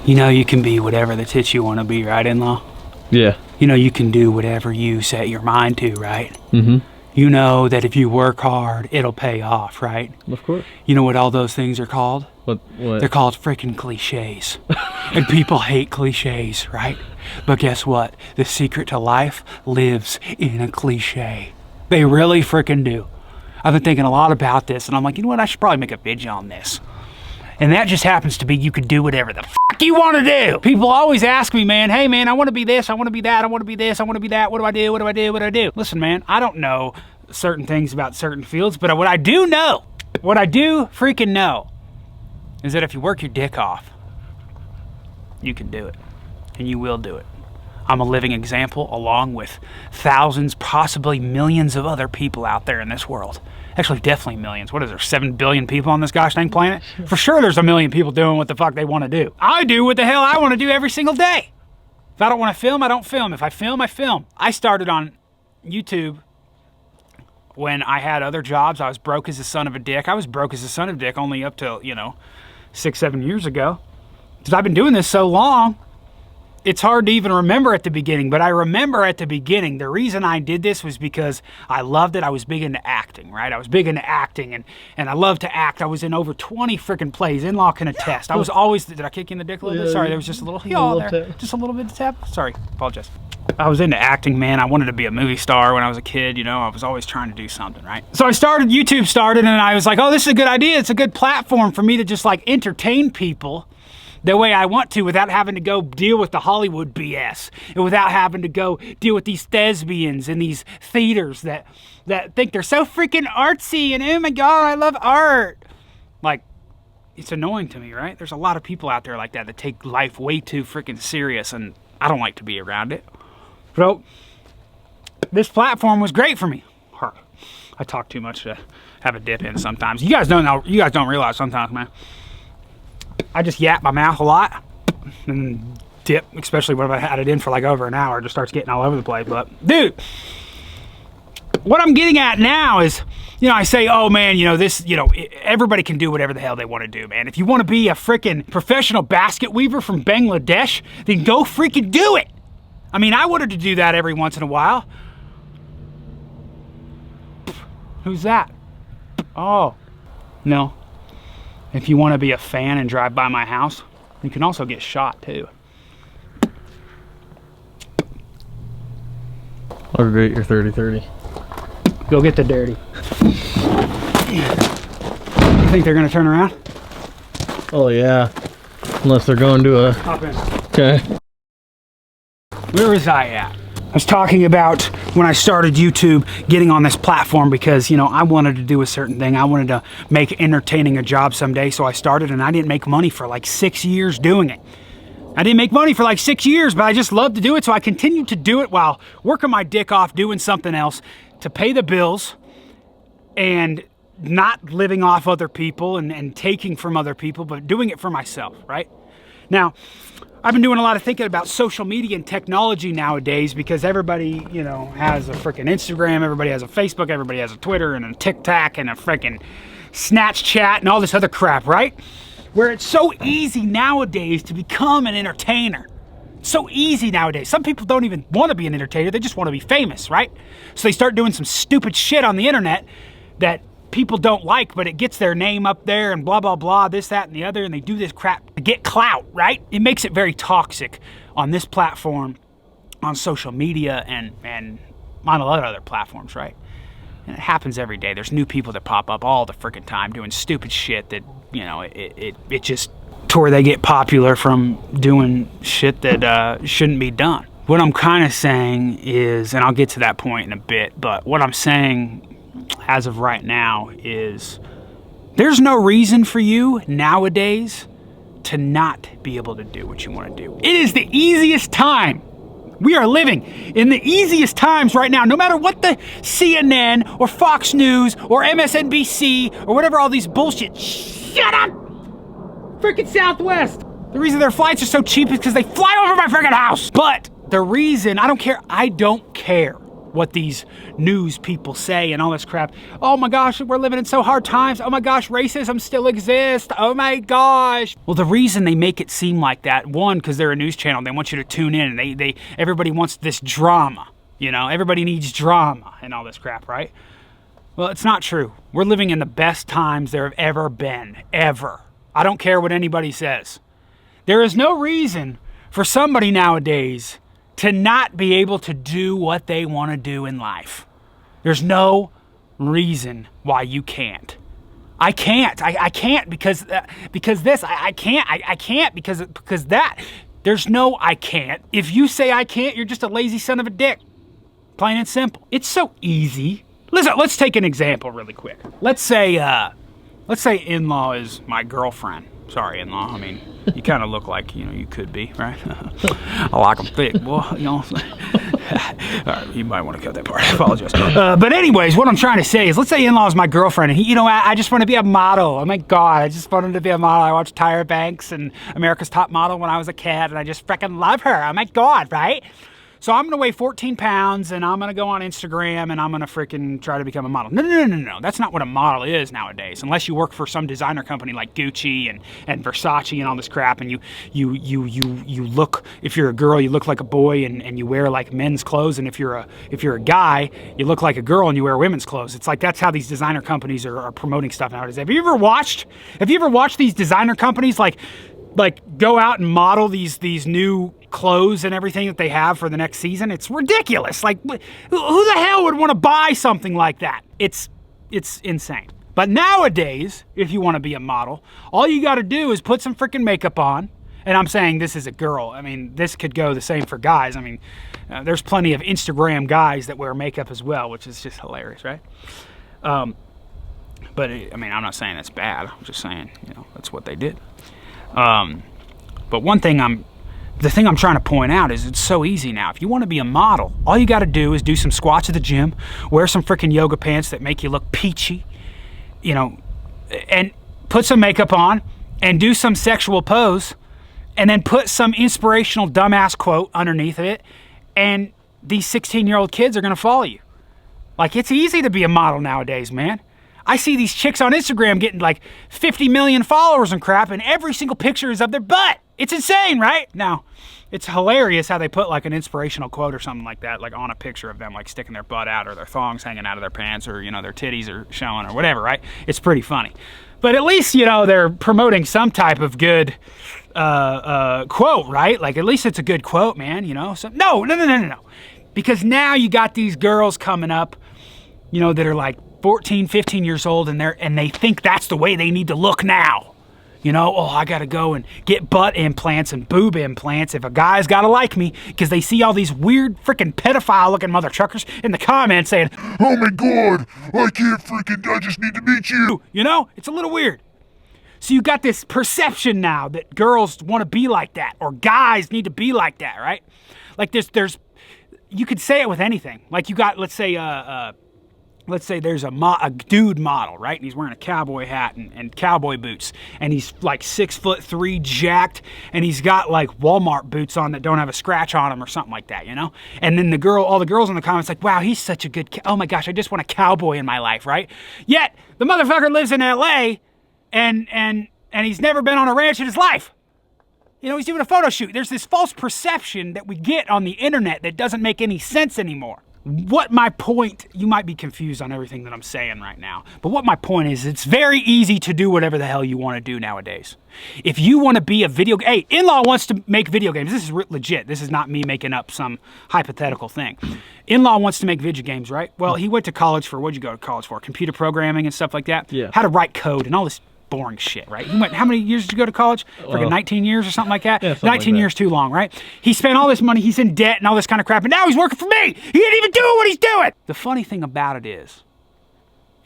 You know you can be whatever the tits you want to be, right, in-law? Yeah. You know you can do whatever you set your mind to, right? Mm-hmm. You know that if you work hard, it'll pay off, right? Of course. You know what all those things are called? What? They're called freaking cliches. And people hate cliches, right? But guess what? The secret to life lives in a cliche. They really freaking do. I've been thinking a lot about this, and I'm like, you know what? I should probably make a video on this. And that just happens to be you can do whatever the fuck you want to do. People always ask me, man, hey, man, I want to be this, I want to be that, I want to be this, I want to be that. What do I do? What do I do? What do I do? Listen, man, I don't know certain things about certain fields, but what I do know, what I do freaking know, is that if you work your dick off, you can do it. And you will do it. I'm a living example along with thousands, possibly millions of other people out there in this world. Actually, definitely millions. What is there, 7 billion people on this gosh dang planet? For sure there's a million people doing what the fuck they want to do. I do what the hell I want to do every single day. If I don't want to film, I don't film. If I film, I film. I started on YouTube when I had other jobs. I was broke as a son of a dick. I was broke as a son of a dick only up till, 6-7 years ago. Because I've been doing this so long, it's hard to even remember at the beginning, but I remember at the beginning, the reason I did this was because I loved it. I was big into acting, right? I was big into acting, and I love to act. I was in over 20 freaking plays. In-law can attest. I was always, did I kick you in the dick a little bit? Sorry, there was just a little yaw there. Tap. Just a little bit of tap. Sorry, apologize. I was into acting, man. I wanted to be a movie star when I was a kid, I was always trying to do something, right? So YouTube started, and I was like, oh, this is a good idea. It's a good platform for me to just like entertain people the way I want to without having to go deal with the Hollywood BS and without having to go deal with these thespians and these theaters that think they're so freaking artsy and oh my God, I love art. Like, it's annoying to me, right? There's a lot of people out there like that take life way too freaking serious, and I don't like to be around it. So, this platform was great for me. I talk too much to have a dip in sometimes. You guys don't realize sometimes, man. I just yap my mouth a lot and dip, especially when I've had it in for like over an hour. It just starts getting all over the place. But, dude, what I'm getting at now is, I say, oh, man, everybody can do whatever the hell they want to do, man. If you want to be a freaking professional basket weaver from Bangladesh, then go freaking do it. I mean, I wanted to do that every once in a while. Who's that? Oh, no. If you want to be a fan and drive by my house, you can also get shot too. I'll rate your 30-30. Go get the dirty. You think they're going to turn around? Oh yeah. Unless they're going to a... Hop in. Okay. Where was I at? I was talking about when I started YouTube, getting on this platform because, I wanted to do a certain thing. I wanted to make entertaining a job someday, so I started, and I didn't make money for like 6 years doing it. I didn't make money for like 6 years, but I just loved to do it, so I continued to do it while working my dick off doing something else to pay the bills and not living off other people and taking from other people, but doing it for myself, right? Now, I've been doing a lot of thinking about social media and technology nowadays because everybody, has a freaking Instagram, everybody has a Facebook, everybody has a Twitter and a TikTok and a freaking Snapchat and all this other crap, right? Where it's so easy nowadays to become an entertainer. So easy nowadays. Some people don't even want to be an entertainer, they just want to be famous, right? So they start doing some stupid shit on the internet that people don't like, but it gets their name up there and blah, blah, blah, this, that, and the other, and they do this crap to get clout, right? It makes it very toxic on this platform, on social media, and on a lot of other platforms, right? And it happens every day. There's new people that pop up all the freaking time doing stupid shit that, it just, to where they get popular from doing shit that shouldn't be done. What I'm kind of saying is, and I'll get to that point in a bit, but what I'm saying as of right now is there's no reason for you nowadays to not be able to do what you want to do. It is the easiest time. We are living in the easiest times right now, no matter what the CNN or Fox News or MSNBC or whatever all these bullshit. Shut up! Freaking Southwest. The reason their flights are so cheap is because they fly over my freaking house. But the reason, I don't care. what these news people say and all this crap. Oh my gosh, we're living in so hard times. Oh my gosh, racism still exists. Oh my gosh. Well, the reason they make it seem like that, one, because they're a news channel, they want you to tune in, and everybody wants this drama. You know, everybody needs drama and all this crap, right? Well, it's not true. We're living in the best times there have ever been, ever. I don't care what anybody says. There is no reason for somebody nowadays to not be able to do what they want to do in life. There's no reason why you can't. I can't. I can't because this. I can't because that. There's no I can't. If you say I can't, you're just a lazy son of a dick. Plain and simple. It's so easy. Listen, let's take an example really quick. Let's say in-law is my girlfriend. Sorry, in-law. I mean, you kind of look like, you could be, right? I like them thick. Well, All right, you might want to cut that part. I apologize. But anyways, what I'm trying to say is, let's say in-law is my girlfriend, and I just want to be a model. Oh my God, I just wanted to be a model. I watched Tyra Banks and America's Top Model when I was a kid, and I just freaking love her. Oh my God, right? So I'm going to weigh 14 pounds, and I'm going to go on Instagram, and I'm going to freaking try to become a model. No. That's not what a model is nowadays, unless you work for some designer company like Gucci and Versace and all this crap, and you look, if you're a girl, you look like a boy, and you wear like men's clothes, and if you're a guy, you look like a girl and you wear women's clothes. It's like that's how these designer companies are promoting stuff nowadays. Have you ever watched these designer companies like go out and model these new clothes and everything that they have for the next season? It's ridiculous. Like, who the hell would want to buy something like that? It's insane. But nowadays, if you want to be a model, all you got to do is put some freaking makeup on. And I'm saying this is a girl. I mean, this could go the same for guys. I mean, there's plenty of Instagram guys that wear makeup as well, which is just hilarious, right? But I mean, I'm not saying that's bad. I'm just saying, that's what they did. But the thing I'm trying to point out is it's so easy now. If you want to be a model, all you got to do is do some squats at the gym, wear some freaking yoga pants that make you look peachy, and put some makeup on and do some sexual pose, and then put some inspirational dumbass quote underneath it, and these 16-year-old kids are going to follow you. Like, it's easy to be a model nowadays, man. I see these chicks on Instagram getting like 50 million followers and crap, and every single picture is of their butt. It's insane, right? Now, it's hilarious how they put like an inspirational quote or something like that, like on a picture of them like sticking their butt out, or their thongs hanging out of their pants, or their titties are showing, or whatever, right? It's pretty funny. But at least, they're promoting some type of good quote, right? Like, at least it's a good quote, man, So, no. Because now you got these girls coming up, that are like 14, 15 years old, and they think that's the way they need to look now. I gotta go and get butt implants and boob implants if a guy's gotta like me, because they see all these weird freaking pedophile looking mother truckers in the comments saying, oh my God, I just need to meet you. It's a little weird. So you got this perception now that girls want to be like that, or guys need to be like that, right? Like there's you could say it with anything. Like you got, let's say there's a dude model, right? And he's wearing a cowboy hat and cowboy boots. And he's like 6'3", jacked. And he's got like Walmart boots on that don't have a scratch on them or something like that, And then all the girls in the comments like, wow, he's such a good, oh my gosh, I just want a cowboy in my life, right? Yet, the motherfucker lives in LA and he's never been on a ranch in his life. He's doing a photo shoot. There's this false perception that we get on the internet that doesn't make any sense anymore. What my point, you might be confused on everything that I'm saying right now, but what my point is, it's very easy to do whatever the hell you want to do nowadays. If you want to be hey, in-law wants to make video games. This is legit. This is not me making up some hypothetical thing. In-law wants to make video games, right? Well, he went to college for, what'd you go to college for? Computer programming and stuff like that? Yeah. How to write code and all this boring shit, right? He went, how many years did you go to college? Freaking 19 years or something like that? Yeah, 19 years too long, right? He spent all this money, he's in debt and all this kind of crap, and now he's working for me! He ain't even doing what he's doing! The funny thing about it is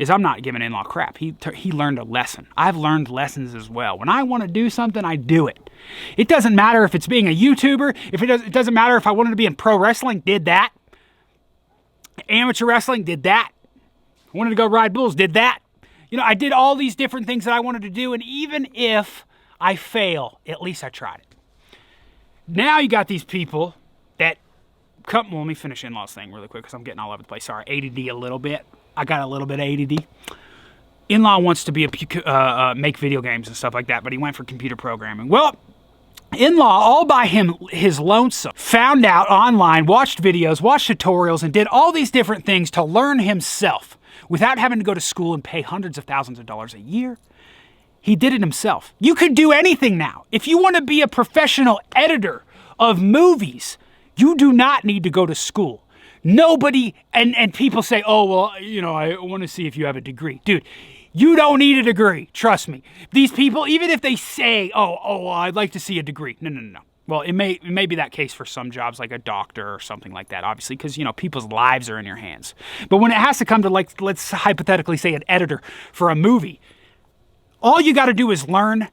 I'm not giving in-law crap. He learned a lesson. I've learned lessons as well. When I want to do something, I do it. It doesn't matter if it's being a YouTuber, it doesn't matter if I wanted to be in pro wrestling, did that. Amateur wrestling, did that. I wanted to go ride bulls, did that. I did all these different things that I wanted to do, and even if I fail, at least I tried it. Now you got these people that let me finish In-Law's thing really quick because I'm getting all over the place. Sorry, ADD a little bit. I got a little bit of ADD. In-Law wants to be make video games and stuff like that, but he went for computer programming. Well, In-Law, all by his lonesome, found out online, watched videos, watched tutorials, and did all these different things to learn himself without having to go to school and pay hundreds of thousands of dollars a year. He did it himself. You could do anything now. If you want to be a professional editor of movies, you do not need to go to school. Nobody, and people say, oh, well, I want to see if you have a degree. Dude, you don't need a degree. Trust me. These people, even if they say, well, I'd like to see a degree. No. Well, it may be that case for some jobs, like a doctor or something like that, obviously, because, people's lives are in your hands. But when it has to come to, like, let's hypothetically say an editor for a movie, all you got to do is learn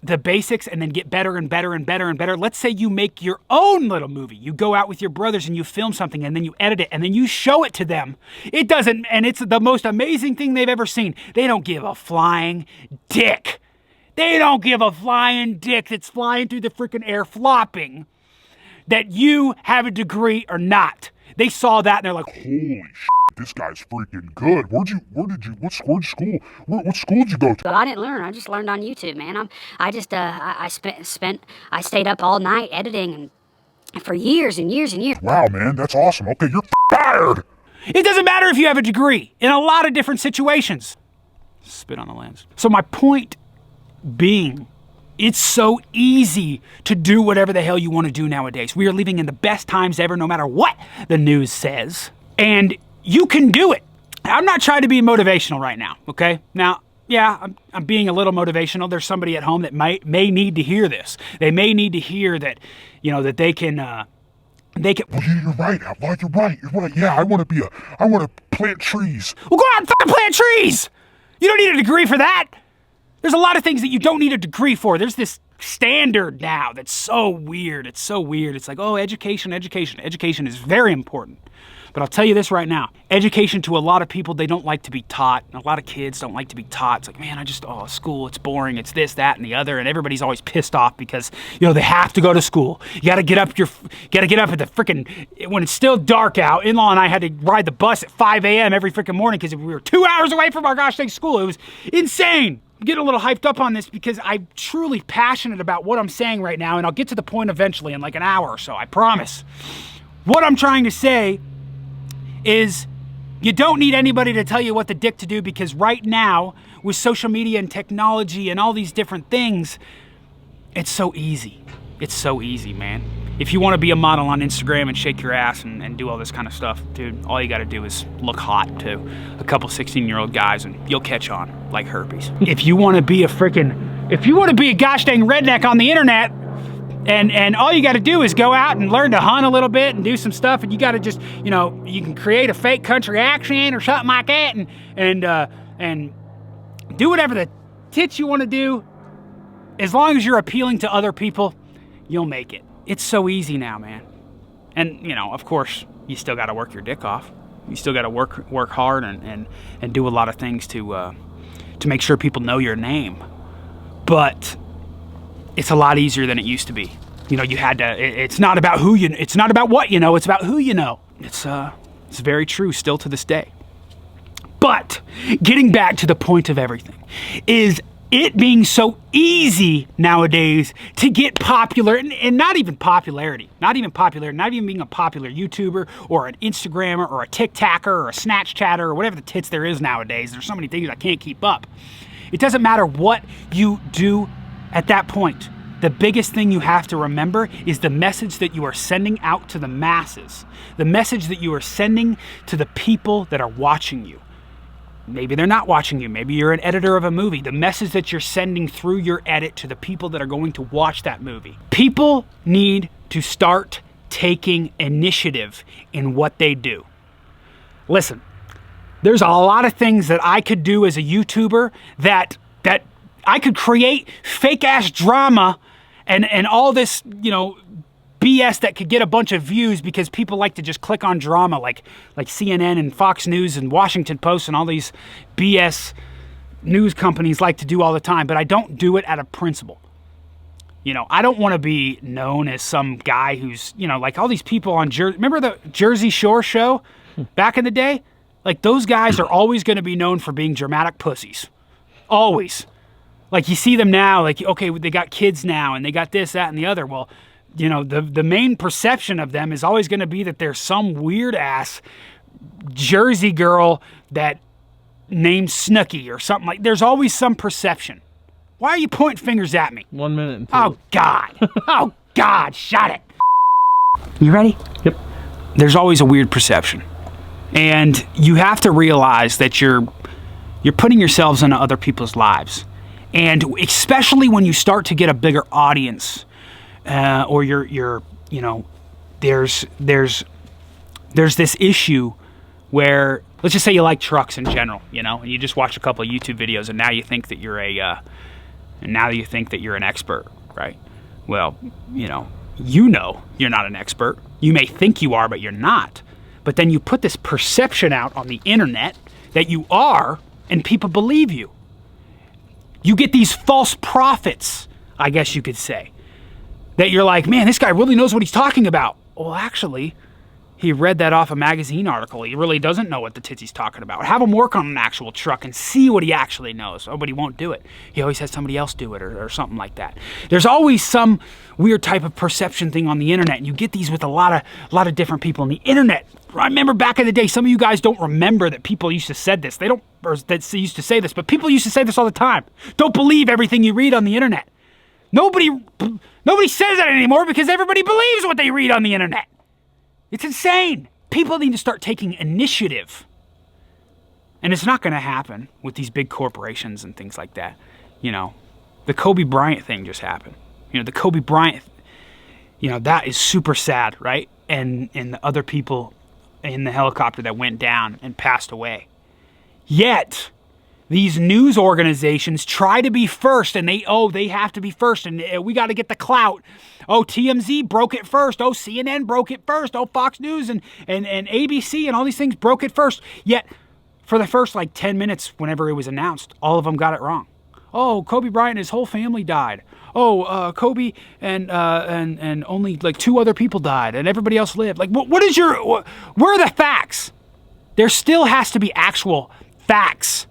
the basics and then get better and better and better and better. Let's say you make your own little movie. You go out with your brothers and you film something and then you edit it and then you show it to them. And it's the most amazing thing they've ever seen. They don't give a flying dick. They don't give a flying dick that's flying through the freaking air flopping that you have a degree or not. They saw that and they're like, holy shit, this guy's freaking good. What school did you go to? Well, I didn't learn. I just learned on YouTube, man. I stayed up all night editing and for years and years and years. Wow, man, that's awesome. Okay, you're fired. It doesn't matter if you have a degree in a lot of different situations. Spit on the lens. So my point being, it's so easy to do whatever the hell you want to do nowadays. We are living in the best times ever, no matter what the news says. And you can do it. I'm not trying to be motivational right now, okay? Now, yeah, I'm being a little motivational. There's somebody at home that may need to hear this. They may need to hear that, that they can... Well, yeah, you're right, Outlaw. You're right. Yeah, I want to plant trees. Well, go out and fucking plant trees! You don't need a degree for that. There's a lot of things that you don't need a degree for. There's this standard now that's so weird. It's so weird. It's like, oh, education. Education is very important. But I'll tell you this right now. Education, to a lot of people, they don't like to be taught. A lot of kids don't like to be taught. It's like, man, school, it's boring. It's this, that, and the other. And everybody's always pissed off because, they have to go to school. You got to get up at the freaking, when it's still dark out. In-law and I had to ride the bus at 5 a.m. every freaking morning because we were 2 hours away from our gosh dang school. It was insane. I'm getting a little hyped up on this because I'm truly passionate about what I'm saying right now. And I'll get to the point eventually in like an hour or so, I promise. What I'm trying to say is you don't need anybody to tell you what the dick to do, because right now with social media and technology and all these different things, it's so easy. It's so easy, man. If you want to be a model on Instagram and shake your ass and do all this kind of stuff, dude, all you got to do is look hot to a couple 16-year-old guys and you'll catch on like herpes. If you want to be a gosh dang redneck on the internet, and all you got to do is go out and learn to hunt a little bit and do some stuff, and you got to just, you can create a fake country accent or something like that, and do whatever the tits you want to do. As long as you're appealing to other people, you'll make it. It's so easy now, man. And of course, you still got to work your dick off. You still got to work hard and do a lot of things to make sure people know your name. But it's a lot easier than it used to be. You had to. It's not about it's not about what you know. It's about who you know. It's very true still to this day. But getting back to the point of everything is it being so easy nowadays to get popular, and not even popularity, not even being a popular YouTuber or an Instagrammer or a TikToker or a Snatch Chatter or whatever the tits there is nowadays. There's so many things I can't keep up. It doesn't matter what you do at that point. The biggest thing you have to remember is the message that you are sending out to the masses. The message that you are sending to the people that are watching you. Maybe they're not watching you. Maybe you're an editor of a movie. The message that you're sending through your edit to the people that are going to watch that movie. People need to start taking initiative in what they do. Listen, there's a lot of things that I could do as a YouTuber that I could create fake ass drama and all this, BS that could get a bunch of views because people like to just click on drama like CNN and Fox News and Washington Post and all these BS news companies like to do all the time, but I don't do it out of principle. You know, I don't want to be known as some guy who's, you know, like all these people on remember the Jersey Shore show back in the day? Like those guys are always going to be known for being dramatic pussies. Always. Like you see them now, like, okay, they got kids now and they got this, that, and the other. Well, you know, the main perception of them is always going to be that they're some weird ass Jersey girl that named Snooki or something like. There's always some perception. Why are you pointing fingers at me? 1 minute and 2. Oh, God. Oh, God. Shut it. You ready? Yep. There's always a weird perception. And you have to realize that you're putting yourselves into other people's lives. And especially when you start to get a bigger audience, or you're you know, there's this issue where, let's just say you like trucks in general, you know, and you just watch a couple of YouTube videos and now you think that you're an expert, right? Well, you know you're not an expert. You may think you are, but you're not. But then you put this perception out on the internet that you are, and people believe you. You get these false prophets, I guess you could say, that you're like, man, this guy really knows what he's talking about. Well, actually, he read that off a magazine article. He really doesn't know what the tits he's talking about. Have him work on an actual truck and see what he actually knows. Oh, but he won't do it. He always has somebody else do it or something like that. There's always some weird type of perception thing on the internet, and you get these with a lot of different people on the internet. I remember back in the day, some of you guys don't remember that people used to say this. Used to say this, but people used to say this all the time. Don't believe everything you read on the internet. Nobody says that anymore because everybody believes what they read on the internet. It's insane. People need to start taking initiative. And it's not going to happen with these big corporations and things like that. You know, the Kobe Bryant thing just happened. You know, the Kobe Bryant, you know, that is super sad, right? And the other people in the helicopter that went down and passed away. Yet, these news organizations try to be first, and they have to be first, and we got to get the clout. Oh, TMZ broke it first. Oh, CNN broke it first. Oh, Fox News and ABC and all these things broke it first. Yet, for the first 10 minutes, whenever it was announced, all of them got it wrong. Oh, Kobe Bryant and his whole family died. Oh, Kobe and only 2 other people died, and everybody else lived. Where are the facts? There still has to be actual facts.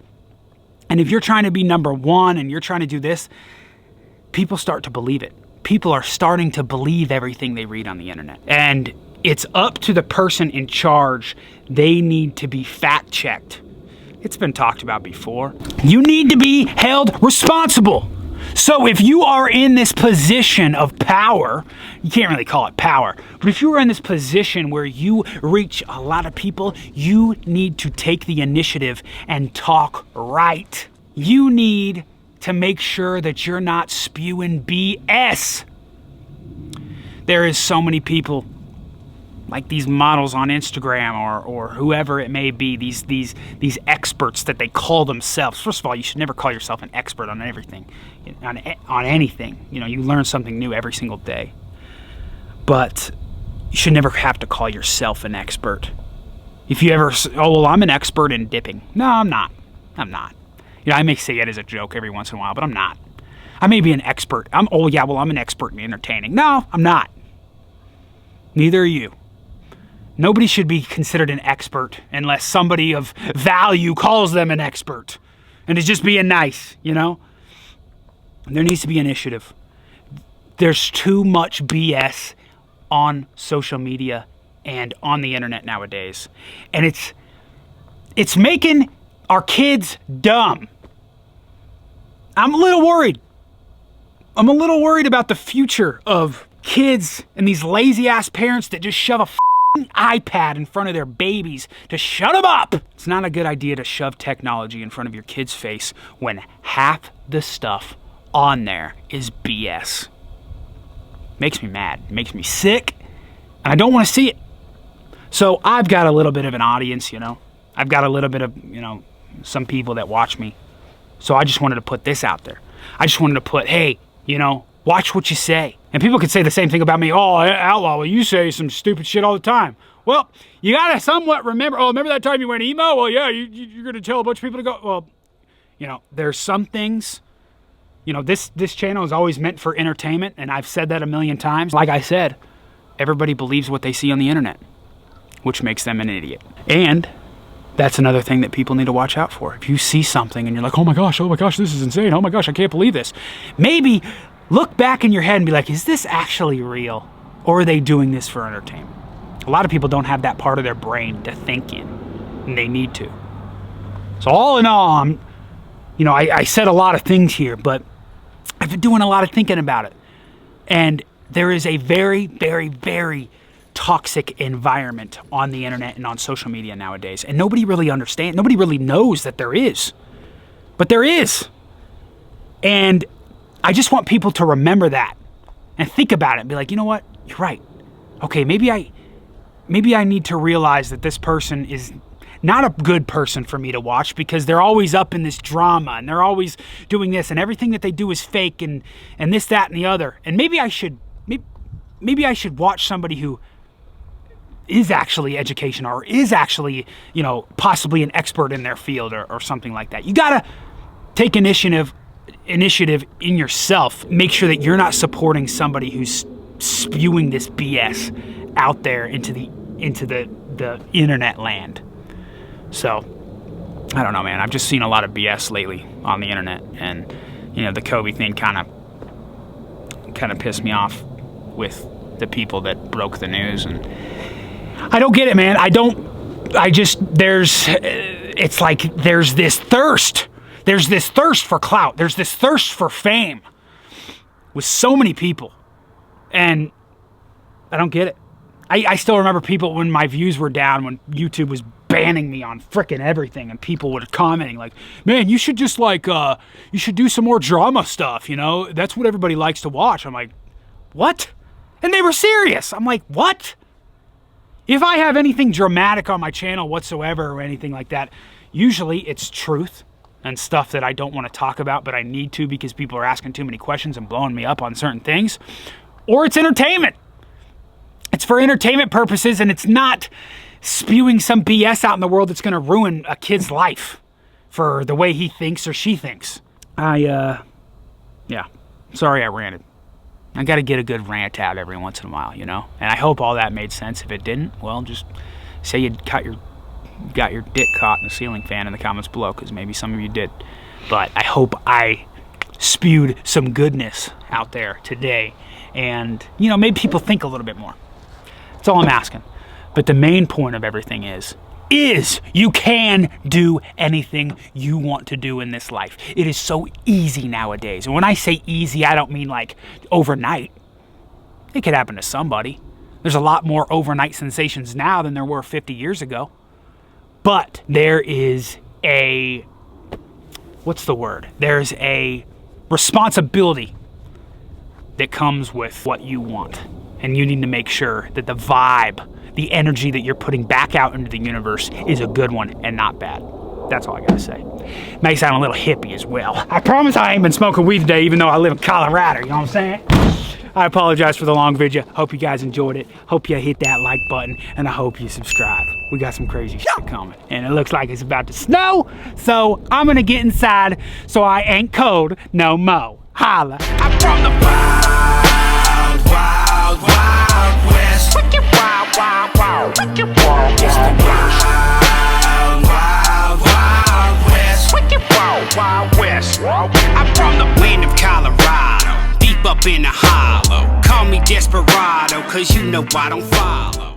And if you're trying to be number one and you're trying to do this, people start to believe it. People are starting to believe everything they read on the internet. And it's up to the person in charge. They need to be fact-checked. It's been talked about before. You need to be held responsible. So if you are in this position of power, you can't really call it power, but if you are in this position where you reach a lot of people, you need to take the initiative and talk right. You need to make sure that you're not spewing BS. There is so many people like these models on Instagram or whoever it may be, these experts that they call themselves. First of all, you should never call yourself an expert on everything, on anything. You know, you learn something new every single day. But you should never have to call yourself an expert. If you ever, I'm an expert in dipping. No, I'm not. I'm not. You know, I may say it as a joke every once in a while, but I'm not. I may be an expert. I'm an expert in entertaining. No, I'm not. Neither are you. Nobody should be considered an expert unless somebody of value calls them an expert. And it's just being nice, you know? There needs to be initiative. There's too much BS on social media and on the internet nowadays. And it's making our kids dumb. I'm a little worried. I'm a little worried about the future of kids and these lazy ass parents that just shove a iPad in front of their babies to shut them up. It's not a good idea to shove technology in front of your kid's face when half the stuff on there is BS. Makes me mad, makes me sick, and I don't want to see it. So I've got a little bit of an audience, you know. I've got a little bit of, you know, some people that watch me. So I just wanted to put this out there. I just wanted to put, hey, you know, watch what you say. And people could say the same thing about me. Oh, Outlaw, well, you say some stupid shit all the time. Well, you got to somewhat remember, remember that time you went emo? Well, yeah, you're going to tell a bunch of people to go. Well, you know, there's some things You know, this channel is always meant for entertainment, and I've said that a million times. Like I said, everybody believes what they see on the internet, which makes them an idiot. And that's another thing that people need to watch out for. If you see something and you're like, oh my gosh, this is insane. Oh my gosh, I can't believe this. Maybe look back in your head and be like, is this actually real? Or are they doing this for entertainment? A lot of people don't have that part of their brain to think in, and they need to. So all in all, you know, I said a lot of things here, but I've been doing a lot of thinking about it. And there is a very, very, very toxic environment on the internet and on social media nowadays. And nobody really understands, nobody really knows that there is. But there is. And I just want people to remember that and think about it and be like, you know what? You're right. Okay, maybe I need to realize that this person is not a good person for me to watch, because they're always up in this drama and they're always doing this, and everything that they do is fake and this, that, and the other. And maybe I should watch somebody who is actually educational or is actually, you know, possibly an expert in their field or something like that. You gotta take initiative in yourself. Make sure that you're not supporting somebody who's spewing this BS out there into the internet land. So, I don't know, man. I've just seen a lot of BS lately on the internet, and you know, the Kobe thing kind of pissed me off with the people that broke the news, and I don't get it, man. It's like there's this thirst for clout. There's this thirst for fame with so many people, and I don't get it. I still remember people when my views were down, when YouTube was banning me on frickin' everything, and people were commenting like, man, you should just like, you should do some more drama stuff, you know? That's what everybody likes to watch. I'm like, what? And they were serious. I'm like, what? If I have anything dramatic on my channel whatsoever or anything like that, usually it's truth and stuff that I don't want to talk about, but I need to because people are asking too many questions and blowing me up on certain things. Or it's entertainment. It's for entertainment purposes, and it's not spewing some BS out in the world that's going to ruin a kid's life for the way he thinks or she thinks. Yeah, sorry I ranted. I got to get a good rant out every once in a while, you know? And I hope all that made sense. If it didn't, well, just say you got your dick caught in the ceiling fan in the comments below, because maybe some of you did. But I hope I spewed some goodness out there today and, you know, made people think a little bit more. That's all I'm asking. But the main point of everything is you can do anything you want to do in this life. It is so easy nowadays. And when I say easy, I don't mean like overnight. It could happen to somebody. There's a lot more overnight sensations now than there were 50 years ago. But there is a, what's the word? There's a responsibility that comes with what you want. And you need to make sure that the vibe, the energy that you're putting back out into the universe is a good one and not bad. That's all I gotta say. May sound a little hippie as well. I promise I ain't been smoking weed today, even though I live in Colorado, you know what I'm saying? I apologize for the long video. Hope you guys enjoyed it. Hope you hit that like button, and I hope you subscribe. We got some crazy shit coming, and it looks like it's about to snow, so I'm gonna get inside so I ain't cold no mo. Holla. I'm from the wild, wild, wild west. Wicked wild, wild, wild, wicked wild, it's the wild, wild, wild west. Wicked wild, wild west. I'm from the land of Colorado, deep up in the hollow. Call me Desperado, cause you know I don't follow.